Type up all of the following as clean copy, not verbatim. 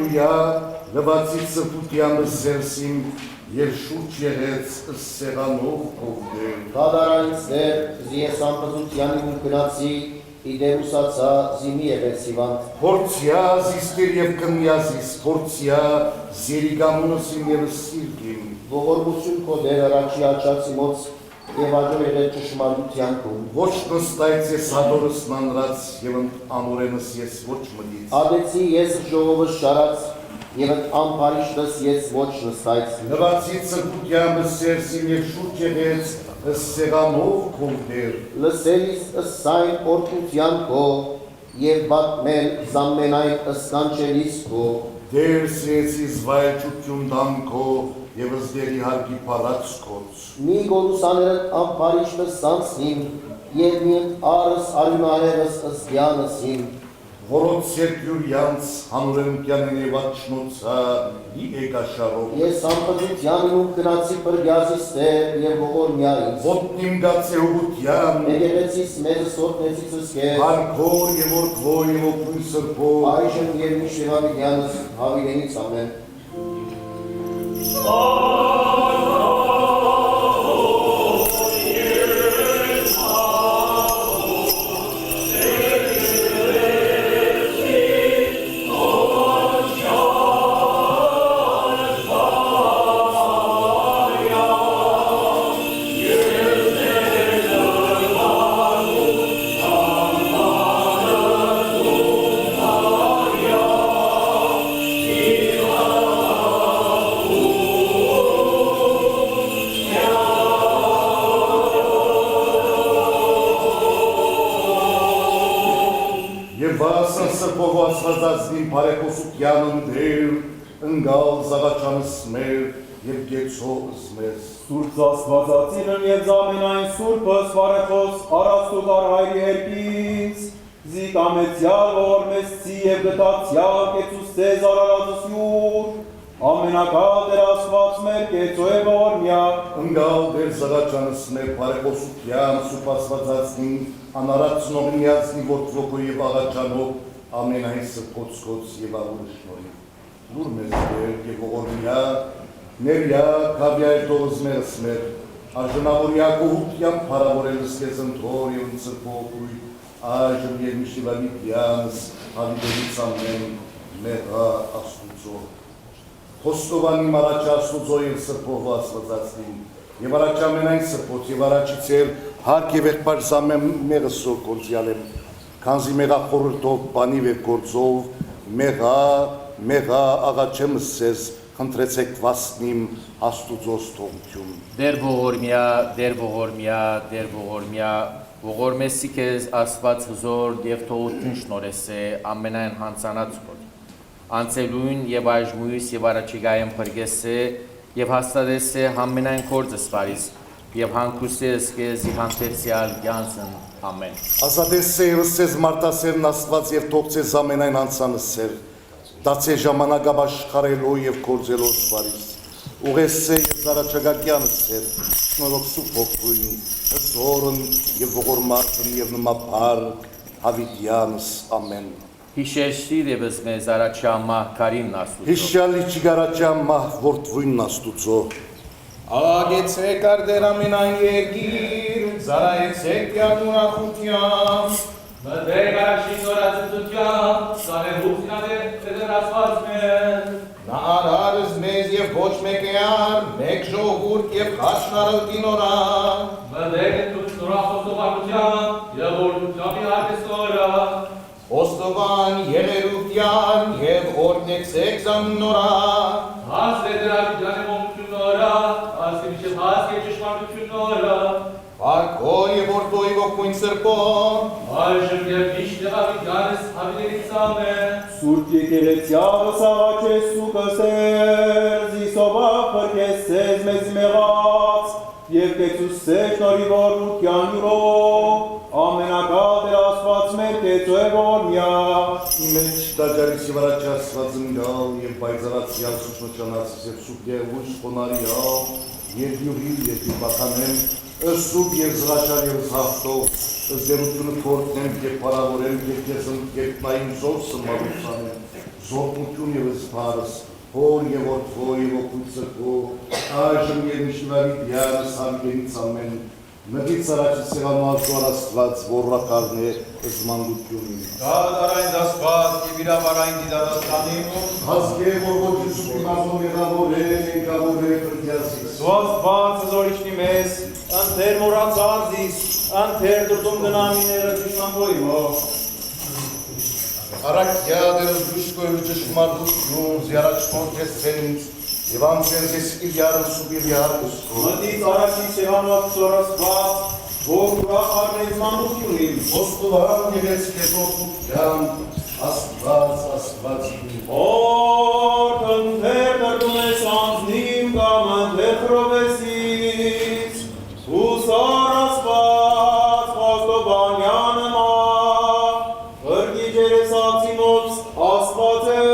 Հալելույա, լվացից սրբությանը սերսին և շուրջ եղեց սեղանով կողդել։ Կադարանից դեր զիես ամպզությանի ու գնացի, իդերուսացա զիմի եղեց իվանդ։ Հորցյա զիստեր և կնյազիս, հորցյա զերիգամունոսին և սիրգին։ Ողորմություն քո դեր առաջի աչացի մոց և աջոր եղել ճշմարտության քուն։ Ոչ նստայց ես հադորս մանրած և ամորենս ես ոչ մդից։ Ադեցի ես ժողովս շարած և ամպարիշտս ես ոչ նստայց։ Լվացից սրբությանը սերսին և շուրջ եղեց սեղանով կողդեր։ Լսելիս ըսայն օրդության քո և բատմել զամենայն ըսկանչելիս քո։ Դեր սեցիս վայելչություն դան քո և ըզդերի հարգի պարած քոց։ Մի գորուսաներըտ ամպարիշտս սանսին և մի արս արյունահեղս ըսդյանսին։ Որոց երկյուրյանց հանուրենուկյանին և աչնոցա ի էգաշարով։ Ես ամպզությանին ու գնացի պրգյազիս տեր և ողորմյայից։ Ոտնիմ գացե հուգության, Եղեղեցիս մեզս ոտնեցից ըսկեր, հարկոր և որդվո և ոգույն սրբով, այժմ և միշտ հավիդյանս հավիդենից ամեն։ Սրբով ասվածածնին պարեկոսուկյանն դեր, ընգալ զաղաչանս մեր և գեցոս մեզ։ Սուրբ աստվածածինն և զամենայն սուրբս վարեխոս արաստուտար հայրի հերկից, զիկամեցյալ ողորմեսցի և գտացյալ կեցուս ծեզ արարածս յուր, ամենակալ դեր աստված մեր կեցո է ողորմյա։ Ընգալ դեր զաղաչանս մեր պարեկոսուկյան սուրբ աստվածածնին, անարացնողնիացնի որդվոքո և աղաչանով, ամենայն սրբոցկոց և աղուրը շնորհիվ։ Լուր մեզ դեր և ողորմյա, ներյա կավյայր տողыз մերս մեր, աժնավորյա կողուտյան պարավորելս կեզ ընթոր և ընցրպոքույ, այժմ և միշիվալիդյանս հավիդերից ամեն մեղա աստուծո։ Խոստովանի մարաչա աստուծո և սրպով աստվածածնին, և առաջ ամենայն սրպոց և առաջից էր հարկ և եղբար զամեն մեղսով կոնցյալեմ, Քանզի մեղա խորհրդով բանի վեր գործով, մեղա աղաչեմս սեզ, խնդրեցեք վասնիմ աստուծոս թողություն։ Դեր ողորմյա, դեր ողորմյա, դեր ողորմյա, ողորմեսի կեզ աստված հզոր և թողություն շնորես է ամենայն հանցանած կոտ։ Անցելույն և այժմույս և առաջիգայեմ պրգես է և հաստատես է ամենայն կործս վարիս և հանքուսես կեզ և հանտերցյալ գյանսն ամեն։ Ազատես է և սեզ մարտասերն աստված և թողցես ամենայն անցանս սեր, դացե ժամանակաբաշխարելով և կործելով սվարիս, ուղես է և զարաչագակյանս սեր, շնորով սուպ հոգույն, հզորն և ողորմածն և նմապարկ, հավիդյանս ամեն։ Հիշեշտիր եվս մեզ առաջա մահ կարին աստուծո։ Հիշյալի չգարաչա մահ որդվույն աստուծո։ Աղագեցեք արդեր ամենայն երկիր, զարայեցեք յարմուրախության, մտեք առաջին նորածծության, սանեբուխնադեր տեդրասված մեր։ Նա արարыз մեզ և ոչ մեկ էար, մեկ ժողուրդ և խաշնարըլտին օրա։ Մտեք դուք նորախոստովանության և որդության մի հարկեսնորը։ Ոստովան եղերուտյան և օրնեցեք զամնորա։ Հասրե դրավիդյանը մոմություն նորա, հասկի միշև հասկի ճշմարտություն նորա։ Վարկոր և որդոյի ոգույն սրպոն, այժմ և միշտ դրավիդյանս հավիդերից ամեն։ Սուրբ եկեղեցյալս աղաչես ու կսեր, զիսովակ պրկես սեզ մեզ մեղած, և կեցուս սեր շնորհի ողորմության յուրով, ամենակալ դեր աստված Աստված մեր կեցու է որմյա, Իմեջ դաջարիսի վրաչ աստվածն գալ և բայզարացյալ սուշնոչանացիս և սուպ և ուշ խոնարիալ և յուղիլ և յուպականեմ սուպ և զրաշար և զհաղթով զերությունը կորդնեմ և պարավորեմ և կեզն և նայում զոր սմարուցանեմ զորմություն և զպարս հոր և որդվո և ոգույցը կո այժմ և միշնվավի դյանս համգենից ամեն Մգից առաջից սեղանուալ շուար աստված որրակարն է զմանդությունին Դարային դասված և իրավարային դիդարաստանին Հազգե որ ոչի սուպի մազում եղավոր է, ենգավոր է կրդյասիս Դու Աստված զորիշնի մեզ, անթեր մորացար զիս, անթեր դրդում գնամիները ճշմանդոյի մող Արակյա դերս դուշկոյ ու ճշմարտություն զյարաչքոն կեսցենից և անցենց ես իլյարն սուպ և յարս Մտից առաջից սեղանուակ ծոր Աստված, որ ուրախ արնեզ մանդությունին Ոստուվան և ես կետորդության աստված Որ կնթեր դրդում ես անձնիմ կամ անթեր խրովեսից Հուսար Աստված, խոստովանյանը մա Հրգի ջերեսացիմոց Աստված է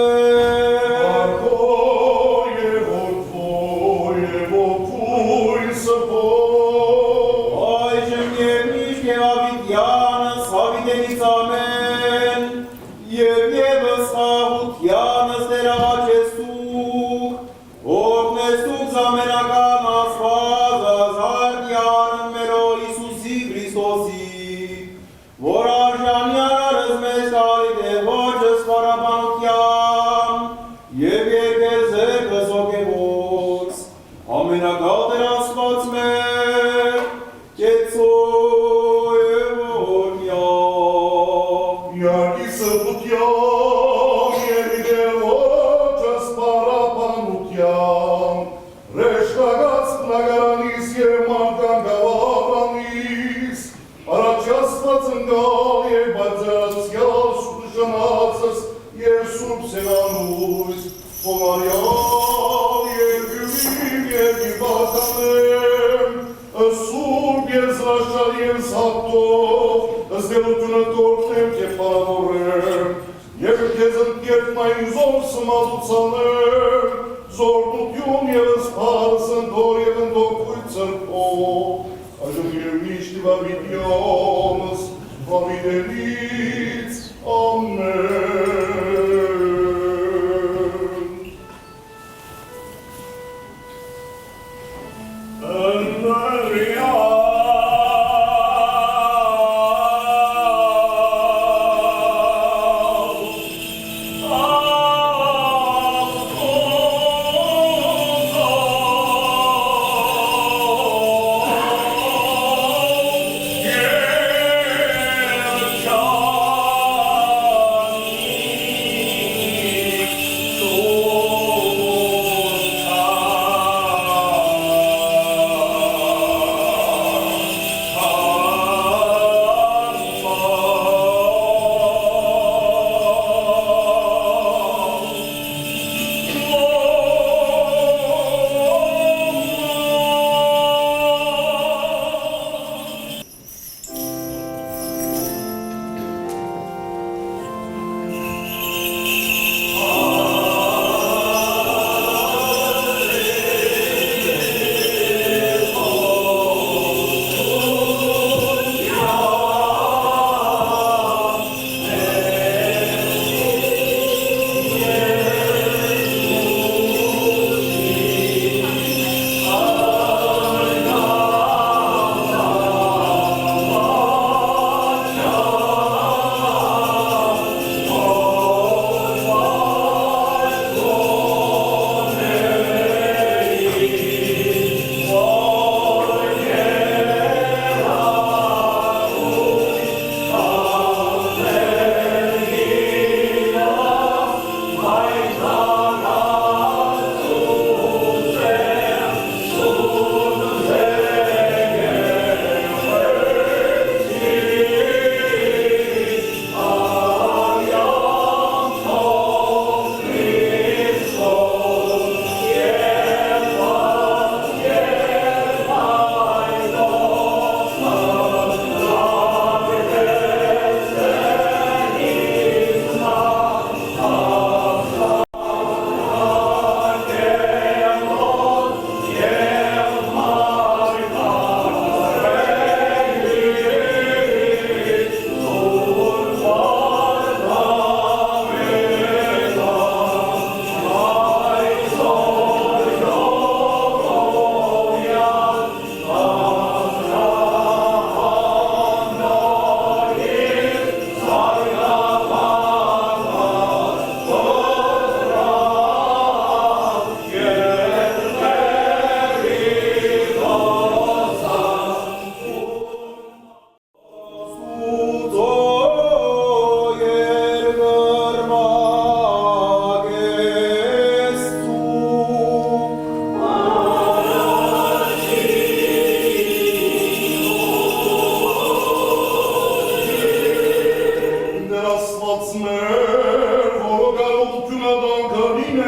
մեր, որը գալուությունադան կրին է,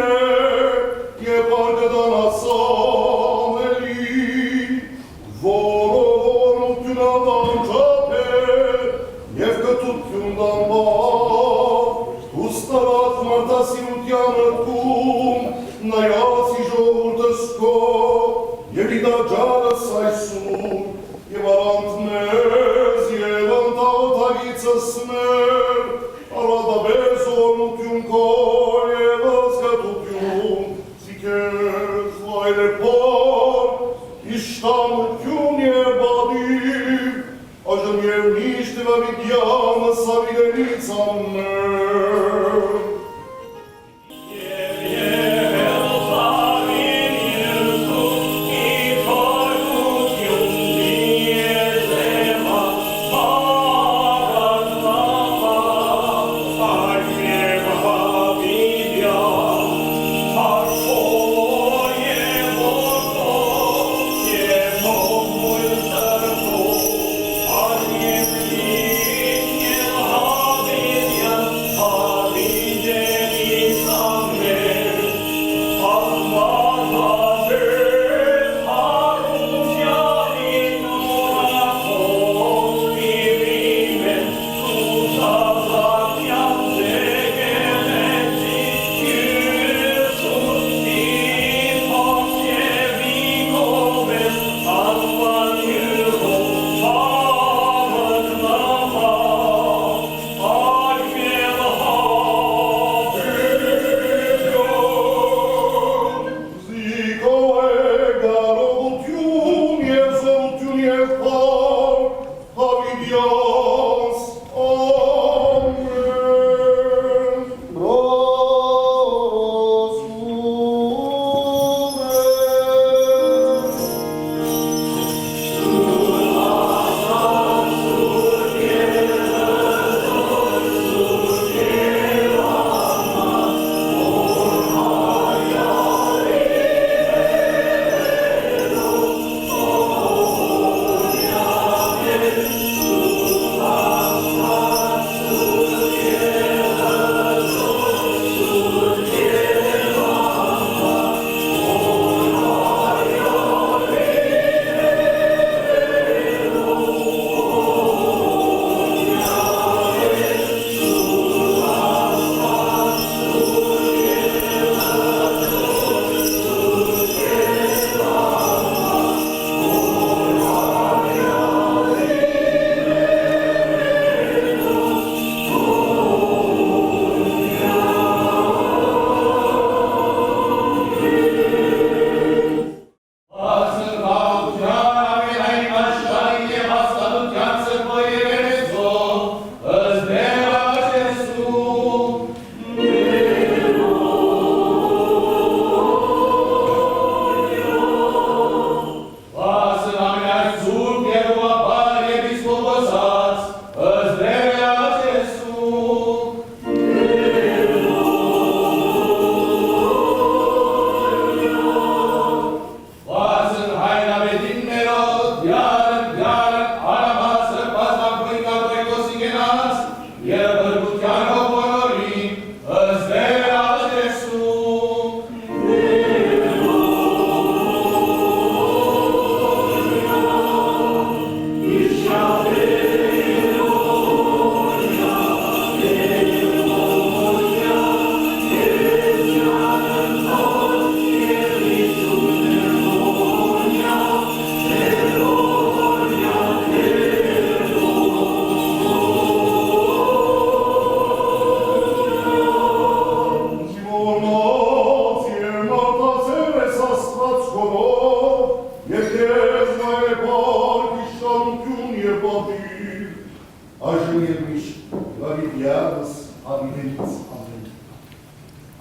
և արգդան ասանելի, որը որությունադան չապ է, և կտությունդան բավ, ուստարած մարդասիրության ըտքում, նայացի ժողորդս կո, և իդաջարս այսուր, և արանտ մեզ, և ընտաղոթագիցս մեր, արադաբես օրնություն կո, և զգատություն, զիկես վայրեպար, իշտանություն և բադիվ, այժմ և միշտ և ավիդյանը սավիրենից ամեր,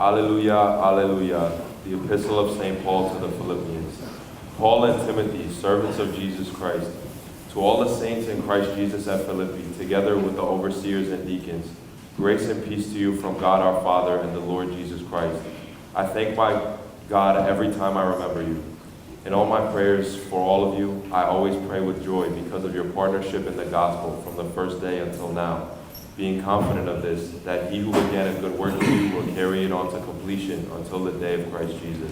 Alleluia, alleluia. The epistle of St. Paul to the Philippians. Paul and Timothy, servants of Jesus Christ, to all the saints in Christ Jesus at Philippi, together with the overseers and deacons, grace and peace to you from God our Father and the Lord Jesus Christ. I thank my God every time I remember you. In all my prayers for all of you, I always pray with joy because of your partnership in the gospel from the first day until now. being confident of this, that he who began a good work in you will carry it on to completion until the day of Christ Jesus.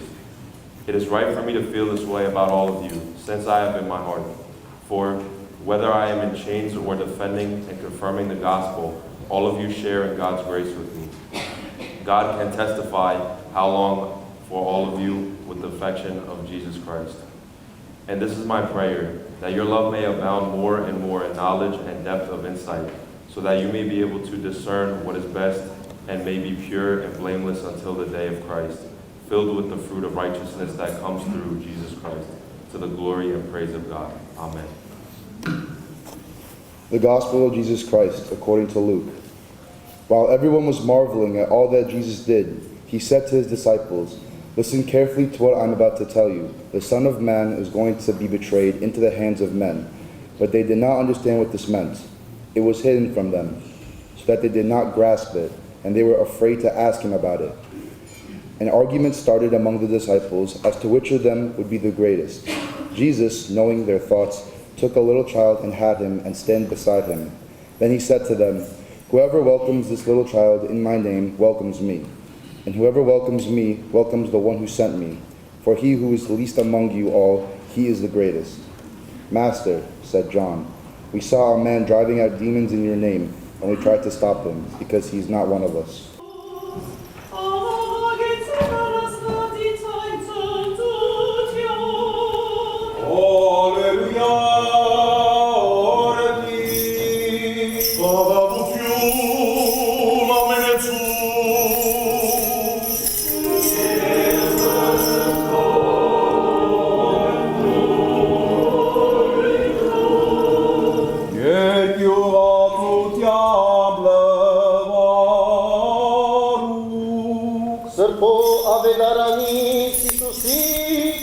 It is right for me to feel this way about all of you, since I have in my heart. For whether I am in chains or defending and confirming the gospel, all of you share in God's grace with me. God can testify how long for all of you with the affection of Jesus Christ. And this is my prayer, that your love may abound more and more in knowledge and depth of insight, so that you may be able to discern what is best and may be pure and blameless until the day of Christ, filled with the fruit of righteousness that comes through Jesus Christ, to the glory and praise of God. Amen. The Gospel of Jesus Christ according to Luke. While everyone was marveling at all that Jesus did, he said to his disciples, "Listen carefully to what I'm about to tell you. The Son of Man is going to be betrayed into the hands of men." But they did not understand what this meant. It was hidden from them, so that they did not grasp it, and they were afraid to ask him about it. An argument started among the disciples as to which of them would be the greatest. Jesus, knowing their thoughts, took a little child and had him and stand beside him. Then he said to them, "Whoever welcomes this little child in my name welcomes me. And whoever welcomes me welcomes the one who sent me. For he who is the least among you all, he is the greatest." "Master," said John, "we saw a man driving out demons in your name, and we tried to stop him, because he is not one of us." Սրբո ավետարանից Հիսուսի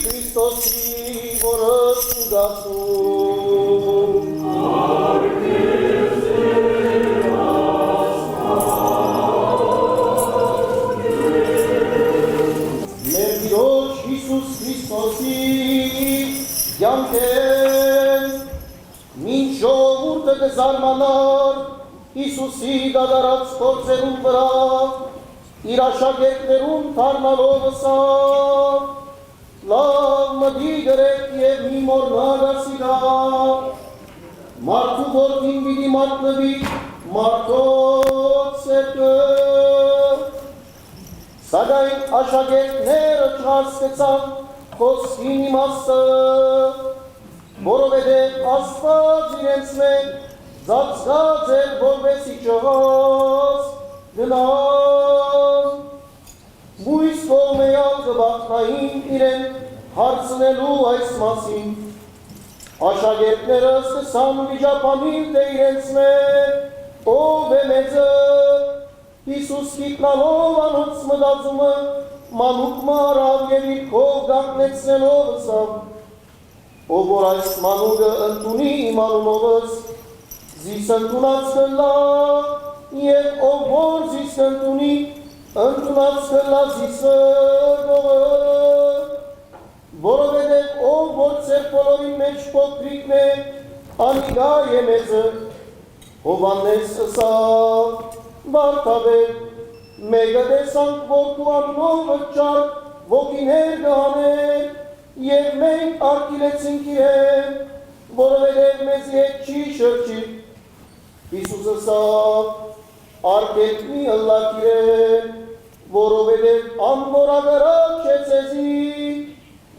Քրիստոսի որս ուղացում մեր Տիրոջ Հիսուս Քրիստոսի յանքեն մինչ ժողովուրդը կզարմանար Հիսուսի դադարած գործերուն վրա իր աշակերտներուն թարնալով ըսավ, լավ մդի գրեք և մի մորնար ասիգա, մարդու որդին պիտի մատնվի մարդոց սերկը, սակայն աշակերտները չհասկացան խոսքին իմաստը, որովհետև Աստված իրենց մեջ ծածկած էր, որպեսզի չհաս գնան, բույս կողմեալ կբախտային իրեն հարցնելու այս մասին, աշակերտները սկսան վիճապանիլ թե իրենց մեջ, ով է մեծը, Հիսուս կիտնալով անոց մտածումը, մանուկ մարավ և իր քով գաղտնեցնելով ըսավ, ով որ այս մանուկը ընդունի իմ անունովս, զիս ընդունած կլա, և ով որ զիս ընդունի, ընդունած կլա զիսը գողը, որովհետև ով որ ծեր բոլորի մեջ փոքրիկն է, անիգա է մեծը, Հովհաննես ըսավ, Վարդապետ, մեկը տեսանք, որ քո անունով վճար ոգիներ կհաներ, և մենք արգելեցինք իրեն, որովհետև մեզ հետ չի շրջի։ Հիսուս ըսավ, արգեք մի ըլլաք իրեն, որովհետև անորագարակ չէ ձեզի,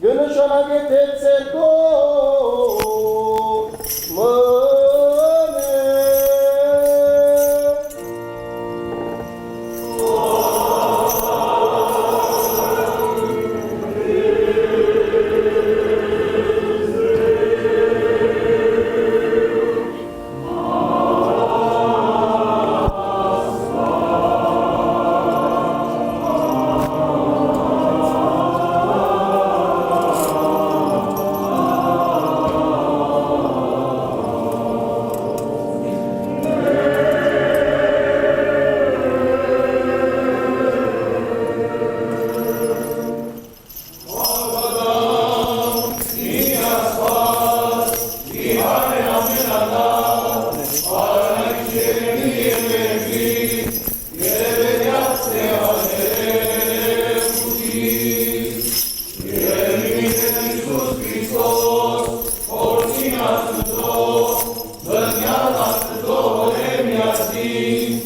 կնշանակե թե ձեր կողմը Be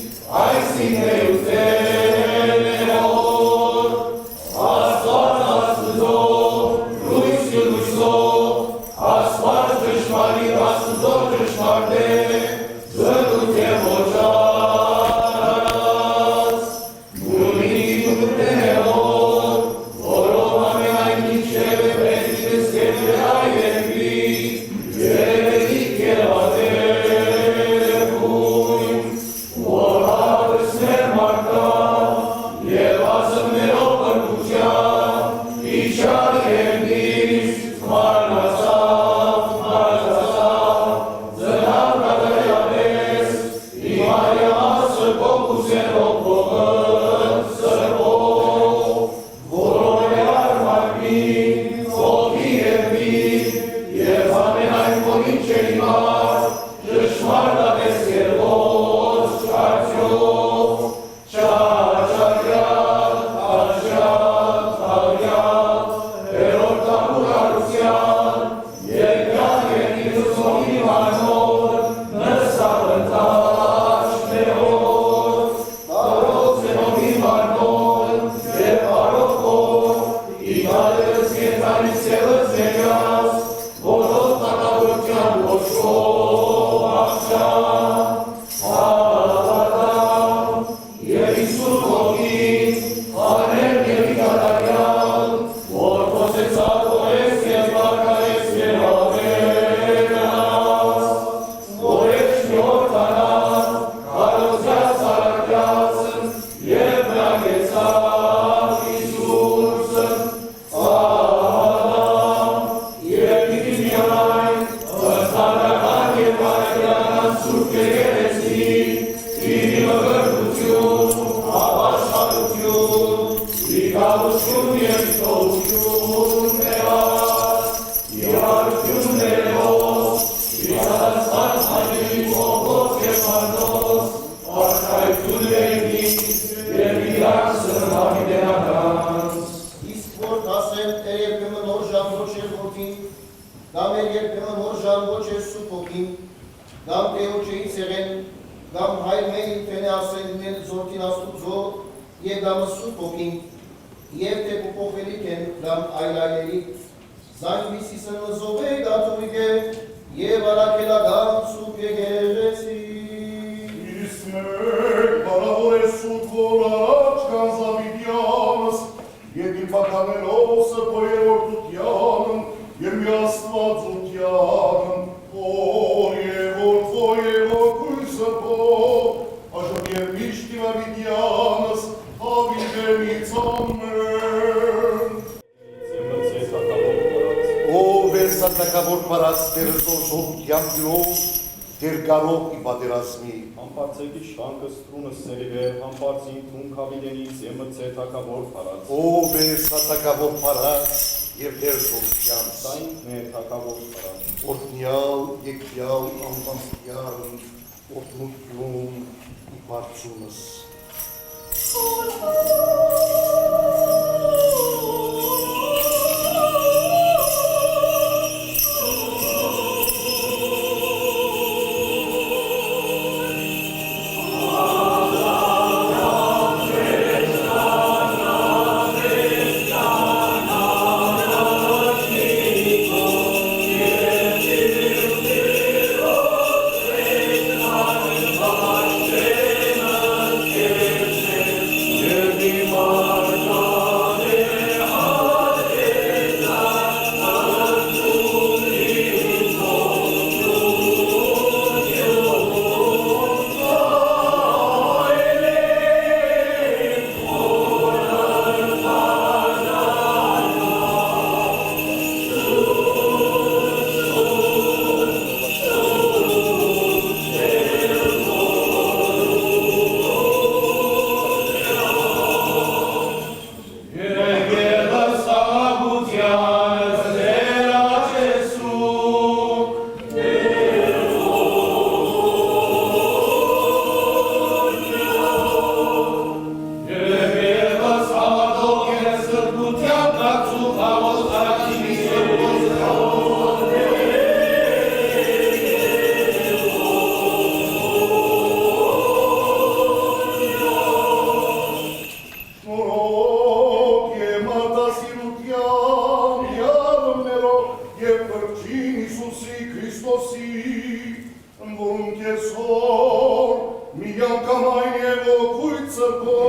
այն և ոգույց սրբո,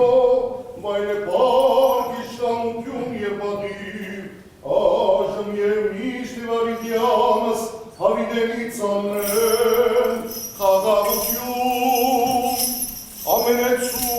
վայր է պարկ իշխանություն և պատիվ, այժմ և միշտ վարիտյանս հավիտենից անեն, խաղաղություն, ամենեցում,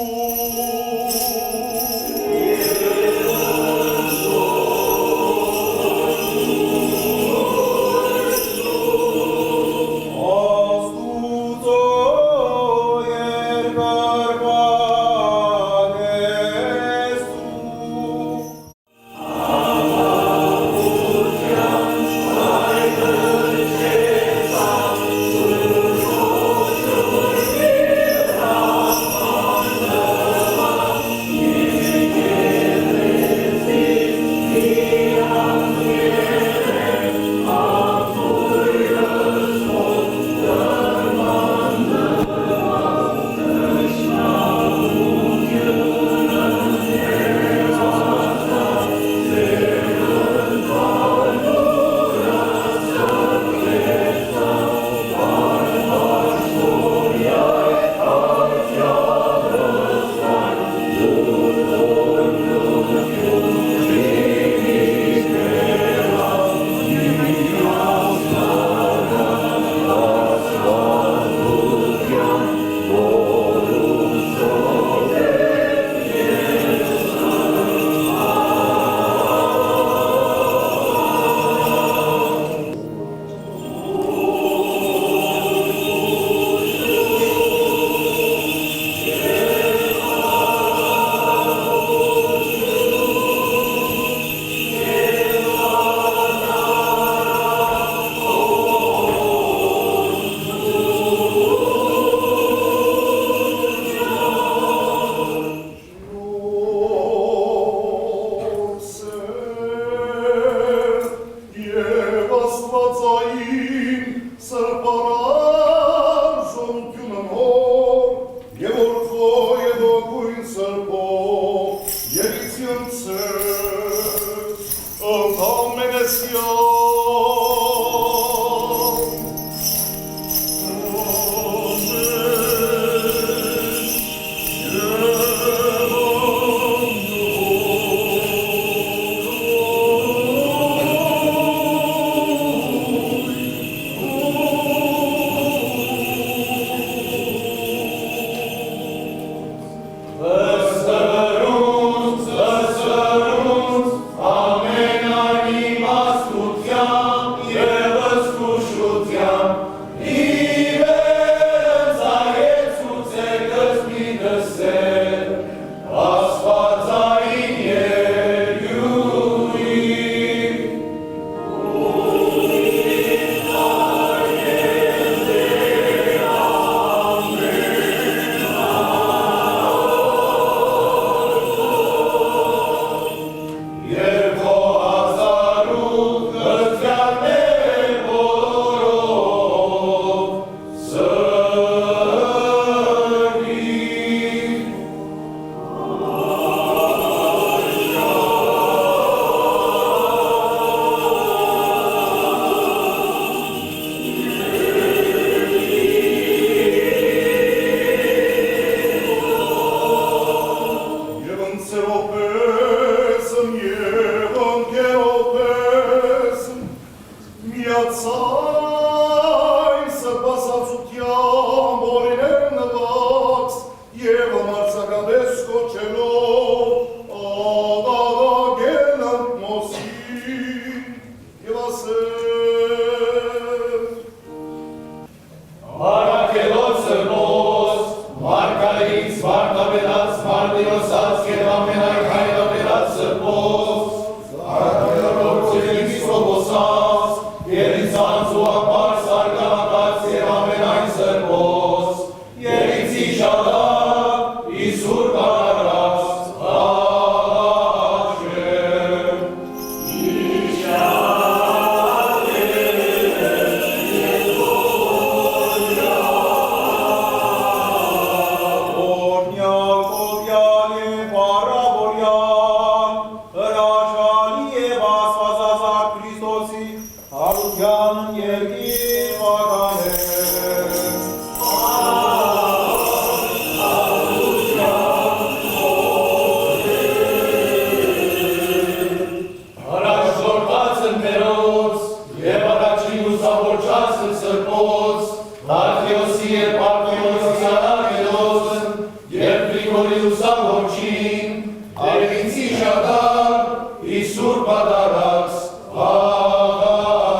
Երկիր վարանը Նիկոլի լուսավորչին, Արևինցի շատար, Իսուր պատարած, աղաչեմ։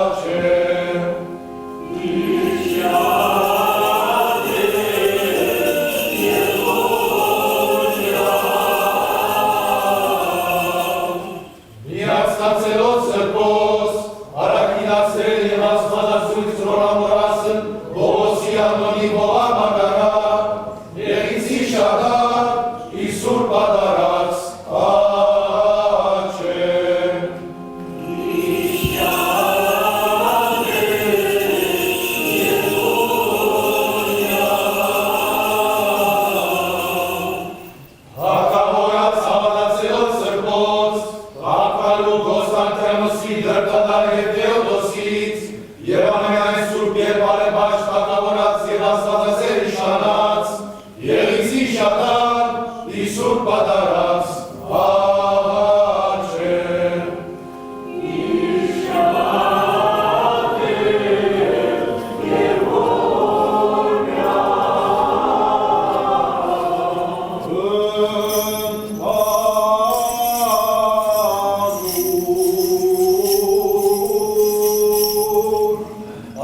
Միացնացելով սրբոս, արագինացրել և աստվածացույց ռորամորասն, Բողոսի Անդոնի Բողար մագարա, Եղինցի շատար, Իսուր պատարած, աղաչեմ։ Հակավորած հավատացելով սրբոց, հակվալու Կոստանդինոսի դրդադար և Թեոդոսից, և ամենայն սուրբ և բարեբաշտ հակավորած և աստվածասեր իշխանած, Եղինցի շատար, Իսուր պատարած, աղաչեմ։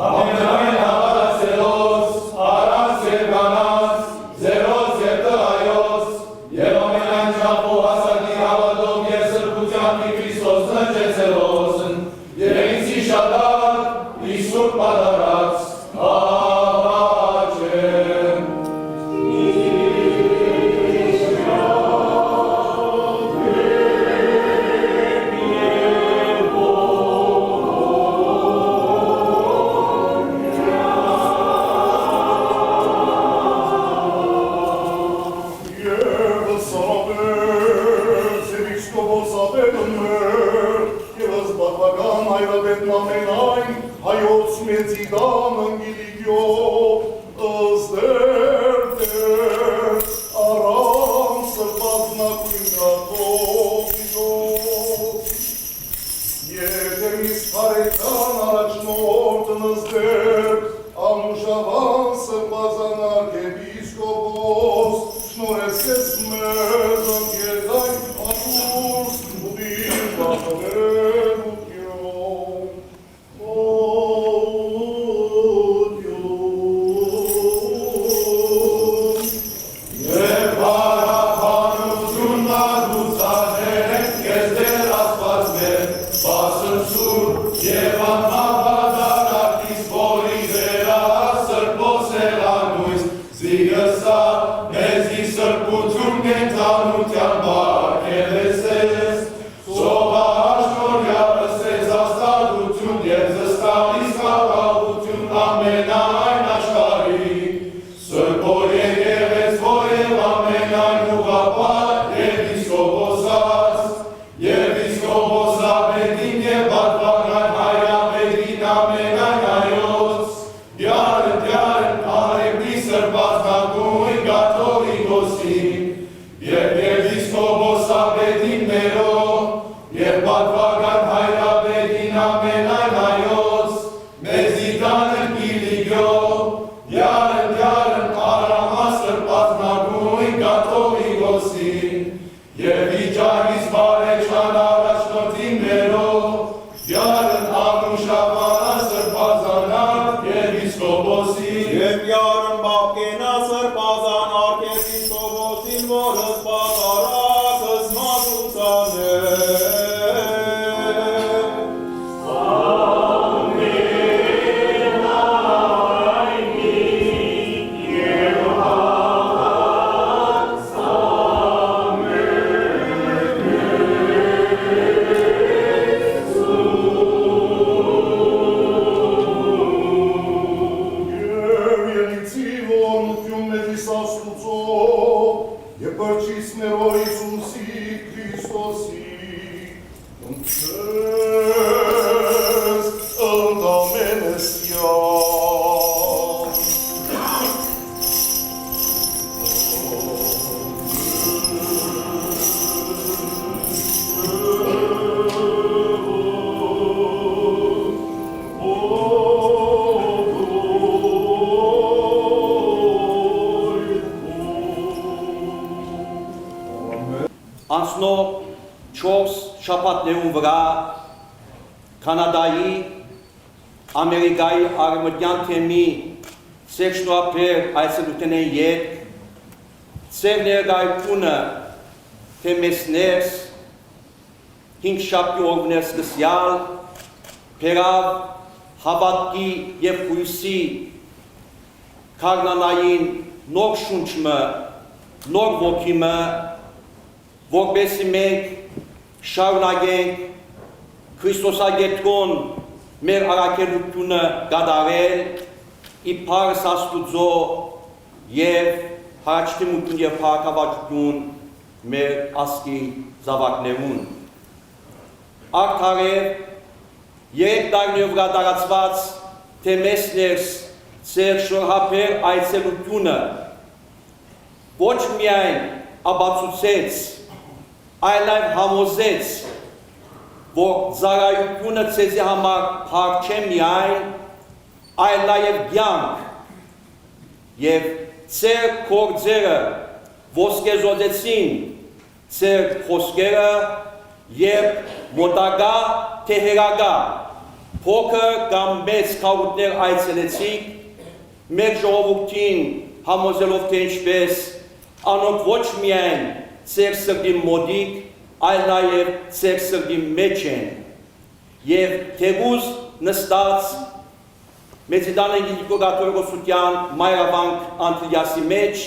Ամենայն հավատացելոց, առանց և կանած, ձերոց և տղայոց, և ամենայն չափով հասակի հավատով և սրբությամբ Քրիստոս նջեցելոցն, Եղինցի շատար, Իսուր պատարած, աղաչեմ։ Եվս արաբեր, զևիքստովոս աբետն մեր, եվս բատվական հայրաբետն ամենայն, հայոց մեծի դան ընգիլիգյո, ըստեր դեր, առան սրպազնակույն գատով իզով, Եդեմիս պարեկան առաջնորդն ըստեր, ամուշավան սրպազանակ եպիսկոպոս, շնորհեցես մեզ ընկերդային ատուս, ուդիր բախվեր ուտյոն, օտյոն։ Եվ հարաբանություն մատուցաներ, կեզ դեր ասպացներ, բասր սուր և անհավադարակիս որի դերա սրբոս հեղանույս, զիգսա մեզի սրբություն կենթանության բարգելեսես, սովահաշնորյարս ես աստատություն և զստալիս խաղաղություն ամենայն աշխարհի, սրբոր եկեղեցվոր և ամենայն ուղղապար եպիսկոպոսաբետին և պատվական հայրապետին ամենայն հայոց, դյարն արևի սրբազնագույն կաթոլիկոսին, և եպիսկոպոսաբետին մերով, և պատվական հայրապետին ամենայն հայոց, մեզի տանր կիլիգյո, դյարն արամա սրբազնագույն կաթոլիկոսին, և իջանիս բարեչան առաջնորդին մերով, դյարն ամուշավանա սրբազանակ եպիսկոպոսին, Եվ յարն բապկենա սրբազան արքեպիսկոպոսին, որս պատարակս մատուցաներ։ անցնող 4 շաբաթներուն վրա Կանադայի, Ամերիկայի արևմտյան թեմի ծեր շնորհաբեր այցելությունների հետ ծեր ներկայությունը թե մեզ ներս 5 շաբթի օրվներ սկսյալ բերավ հավատքի և հույսի քարնանային նոր շունչը, նոր ոգիմը, որպեսզի մենք շարունակենք Քրիստոսագետրոն մեր առաքելությունը կատարել իբարս Աստուծո և հարաճտիմություն և փառաքաղաքություն մեր ազգի զավակներուն։ Արդարև 3 տարիներ վրա տարածված թե մեզ ներս ծեր շնորհաբեր այցելությունը ոչ միայն ապացուցեց, այլ նաև համոզեց, որ ծառայությունը ցեզի համար փառք չէ միայն, այլ նաև կյանք եւ ծեր գործերը ոսկեզօծեցին ծեր խոսքերը եւ մոտակա թե հերակա փոքր կամ մեծ քաղաքներ այցելեցիք մեր ժողովրդին համոզելով թե ինչպես անոնք ոչ միայն ծեր սրտի մոտիկ, այլ նաև ծեր սրտի մեջ են եւ թեգուզ նստած Մեծիդանը գիտիկոգատորգոսության մայրավանք Անտիլիասի մեջ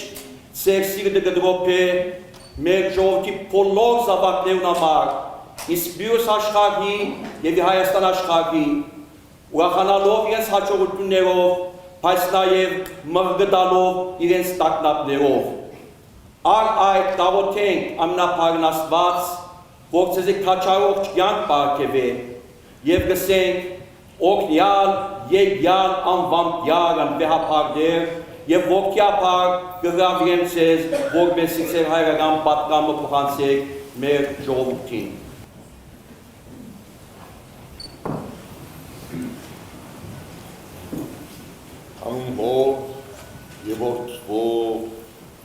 ծեր սիրտը կդրոփ է մեր ժողովրդի բոլոր զավակներուն համար իսկ մյուս աշխարհի եւ Հայաստան աշխարհի ուրախանալով իրենց հաջողություններով, բայց նաև մղգտալով իրենց տագնապներով։ Առ այդ դավոթենք ամենափարն Աստված, որ ցեզի քաչարող կյանք պարգևե եւ գսենք օգնյալ եկյալ անվամպյալ անվեհապարդեր եւ ողջապար կգրավեն ցեզ, որպեսզի ձեր հայրական պատգամը փոխանցեք մեր ժողովրդին։ Անունով եւ Որդու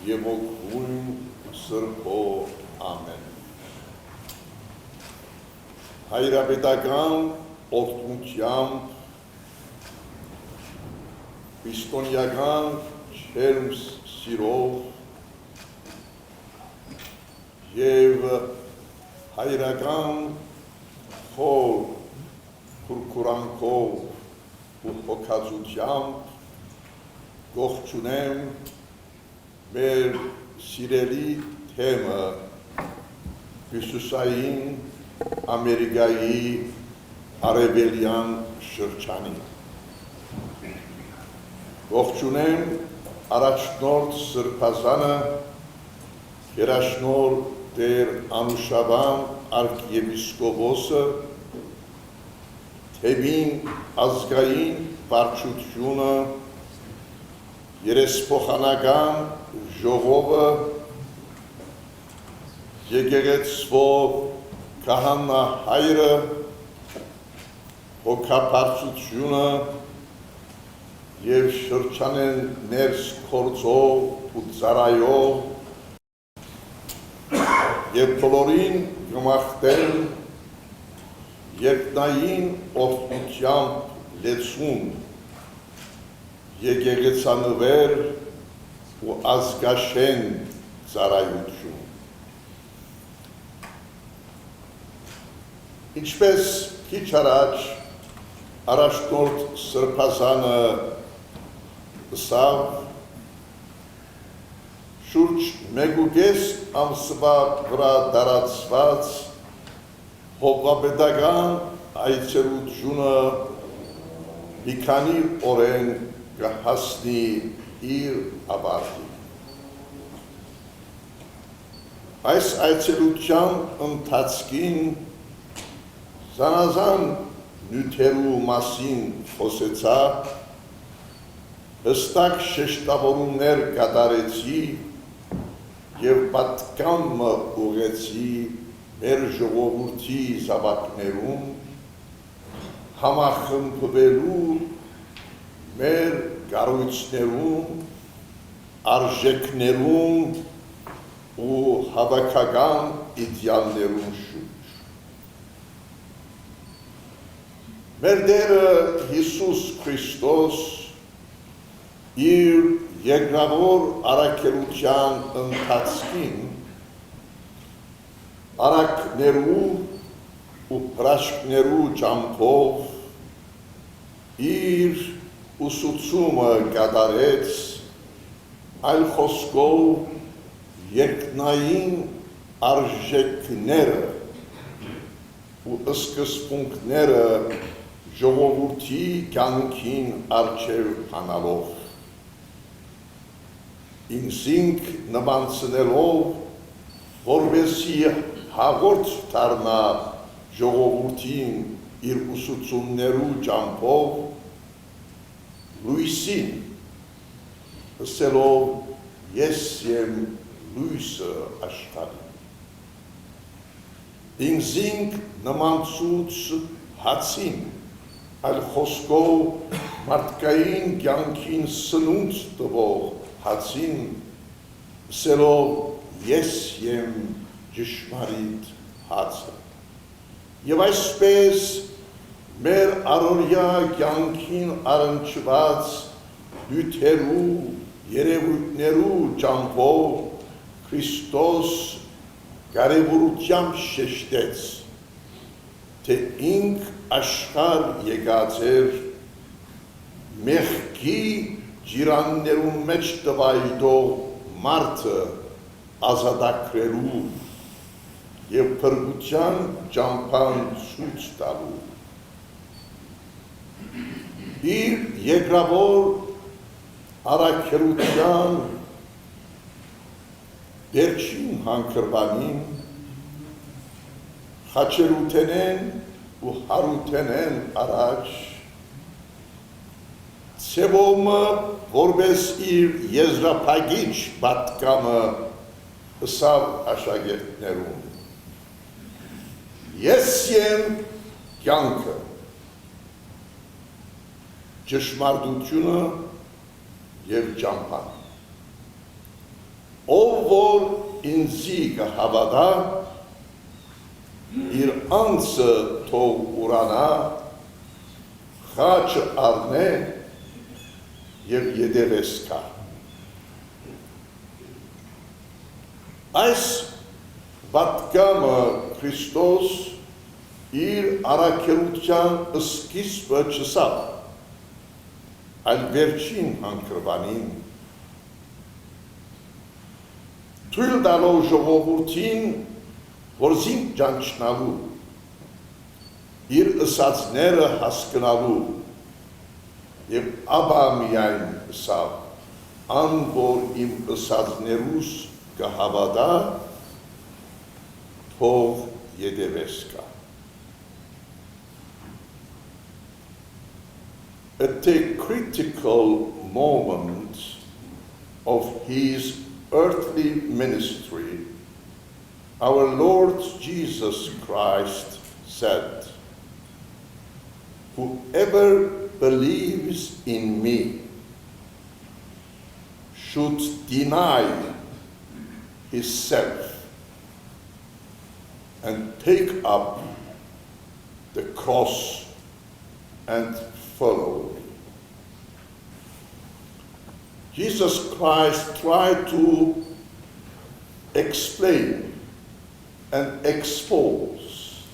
եւ Ոգուն Սրբո ամեն։ Հայրապետական օրդմությամբ Քրիստոնեական չերմ սիրով եւ հայրական խոր քուրքուրանքով ու հոգացությամբ գողջունեմ մեր սիրելի թեմը Հյուսիսային Ամերիկայի արևելյան շրջանին։ Ողջունեմ առաջնորդ Սրբազանը, գերաշնոր Տեր Անուշաբան արքիեպիսկոպոսը, թևին ազգային վարչությունը, երեսփոխանական ժողովը, եկեղեցվո քահանա-հայրը, հոգապարծությունը եւ շրջանեն ներս կործով ու ծառայով եւ բոլորին գմախտել երկնային օրհնությամբ լեցուն եկեղեցանվեր ու ազգաշեն ծառայություն։ Ինչպես քիչ առաջ առաջնորդ Սրբազանը ասավ, շուրջ 1.5 ամսվա վրա տարածված հոգապետական այցելությունը մի քանի օրեն կհասնի իր ավարտին։ Այս այցելության ընթացքին զանազան նյութերու մասին խոսեցա, հստակ շեշտավորումներ կատարեցի եւ պատկամը ուղեցի մեր ժողովրդի զավակներուն համախմբվելու մեր կառույցներուն արժեքներուն ու հավաքական իդյալներուն շուրջ։ Մեր Տերը Հիսուս Քրիստոս իր երկրավոր առաքելության ընթացքին արաքներու ու հրաշքներու ճամփով իր ուսուցումը կատարեց, այլ խոսքով երկնային արժեքները ու սկզբունքները ժողովրդի կյանքին առջև հանալով, ինքզինք նմանցնելով, որպեսզի հաղորդ դառնա ժողովրդին իր ուսուցումներու ճամփով, լույսին, ասելով ես եմ լույսը աշխարհի։ Ինքզինք նմանցուց հացին, այլ խոսքով մարդկային կյանքին սնունդ տվող հացին, ասելով ես եմ ճշմարիտ հացը։ Եվ այսպես մեր առօրյա կյանքին առնչված դյութերու, երևույթներու ճամփով Քրիստոս կարևորությամբ շեշտեց, թե ինք աշխարհ եկած էր մեղքի ջիրաններու մեջ տվայդող մարդը ազատագրելու եւ փրկության ճամփան ցույց տալու։ Իր երկրավոր առաքելության վերջին հանգրվանին խաչերութենեն ու հարութենեն առաջ Ցևոմը որպես իր եզրափագիչ պատկամը ըսավ աշակերտներուն ես եմ կյանքը ճշմարտությունը եւ ճամփան ով որ ինձի կհավատա իր անձը թող ուրանա խաչը առնե եւ յետևես կա այս պատկամը Քրիստոս իր առաքելության սկիզբը չսավ այլ վերջին հանգրվանին թույլ տալով ժողովրդին որ զինք ճանչնալու իր ըսածները հասկանալու եւ ապա միայն ըսավ ան որ իմ ըսածներուս կհավատա թող յետևես կա At a critical moment of his earthly ministry, our Lord Jesus Christ said, whoever believes in me should deny himself and take up the cross and follow me. Jesus Christ tried to explain and expose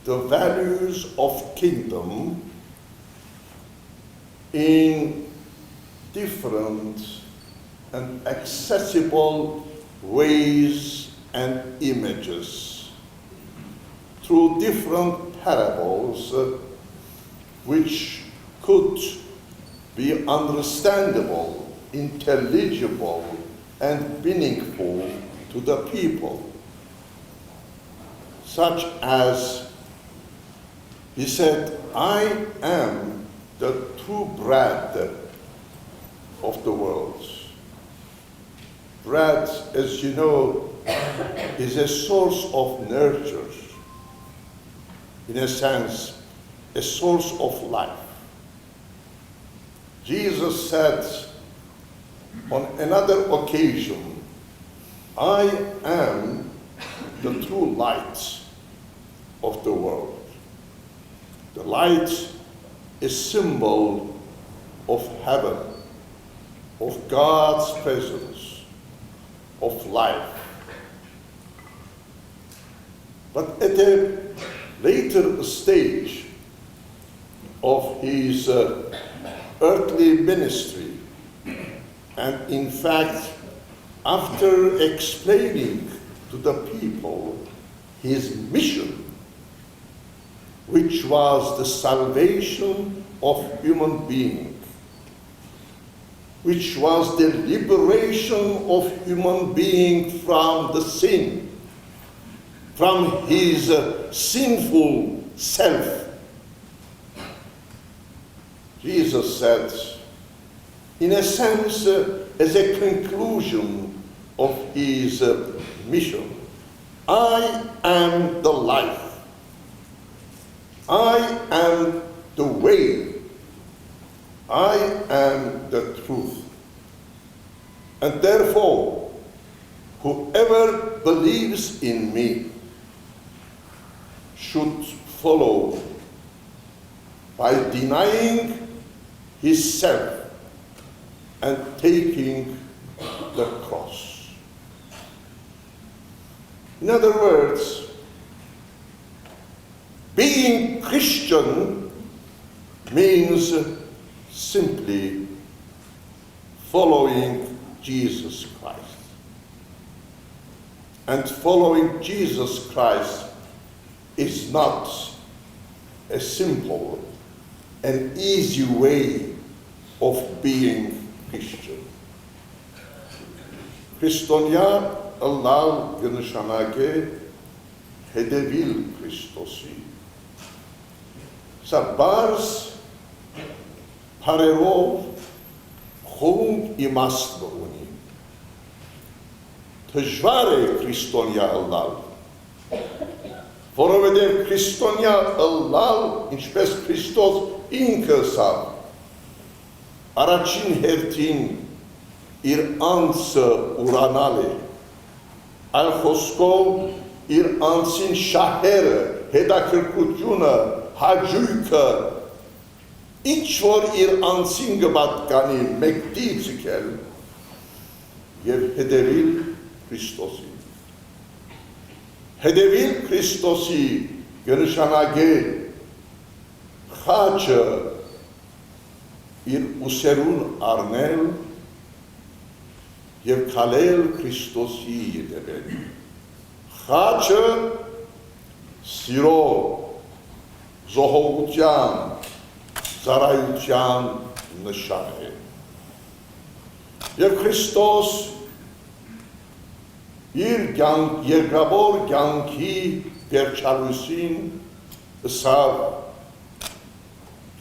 the values of kingdom in different and accessible ways and images through different parables which could be understandable, intelligible, and meaningful to the people, such as he said, I am the true bread of the world. Bread, as you know, is a source of nurture, in a sense, a source of life. Jesus said on another occasion, I am the true light of the world. The light is symbol of heaven, of God's presence, of life. But at a later stage of his earthly ministry, and in fact, after explaining to the people his mission, which was the salvation of human beings, which was the liberation of human being from the sin, from his sinful self. Jesus said, in a sense, as a conclusion of his mission, I am the life. I am the way. I am the truth. And therefore, whoever believes in me should follow by denying himself and taking the cross. In other words, being Christian means simply following Jesus Christ. And following Jesus Christ is not a simple and easy way of being Christian. Քրիստոնյա ըլլալ կնշանակե հետևիլ Քրիստոսի։ Սա բարձ բարերով խորհուրդ իմաստ ունի։ Դժվար է քրիստոնյա ըլլալ, որովհետև քրիստոնյա ըլլալ, ինչպես Քրիստոս ինքը սա, առաջին հերթին իր անձը ուրանալ է, այլ խոսքով իր անձին շահերը, հետաքրքրությունը, հաճույքը, ինչ որ իր անձին կպատկանի մեկտի ցկել եւ հետևիլ Քրիստոսի։ Հետևիլ Քրիստոսի կնշանակե խաչը իր ուսերուն առնել եւ քալել Քրիստոսի ետևել։ Խաչը սիրո, զոհողության, ծառայության նշան է։ Եվ Քրիստոս իր երկրավոր կյանքի վերջալույսին ասավ.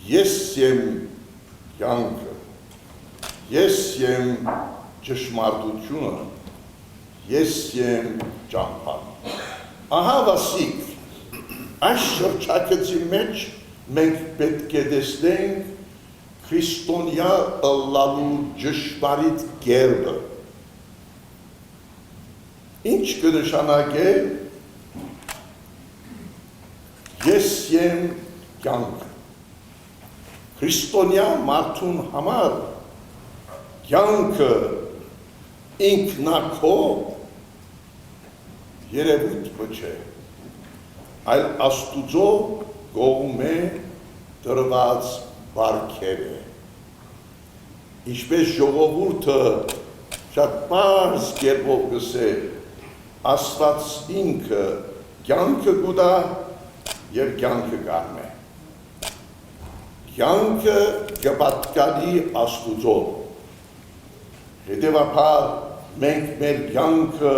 ես եմ կյանքը, ես եմ ճշմարտությունը, ես եմ ճամփան։ Ահա վասիկ, այս շրջակցի մեջ մենք պետք է տեսնենք քրիստոնյա ըլլալու ճշմարիտ կերպը։ Ինչ կնշանակե ես եմ կյանքը։ Քրիստոնյա մարդուն համար կյանքը ինքնակո երևույթ չէ, այլ Աստուծո կողմէ տրված բարքեր է։ Ինչպես ժողովուրդը շատ պարզ կերպով գսե, Աստված ինքը կյանքը կուտա եւ կյանքը կառնե։ Կյանքը կպատկանի Աստուծո։ Հետևաբար մենք մեր կյանքը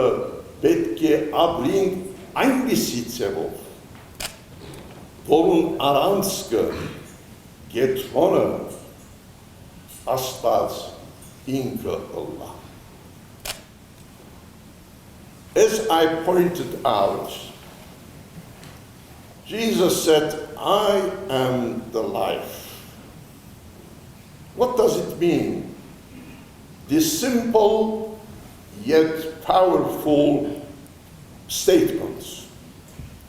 պետք է ապրենք այնպիսի ձևով, որուն առանցքը գետրոնը Աստված ինքը ըլլա։ As I pointed out, Jesus said, I am the life. What does it mean? This simple yet powerful statements,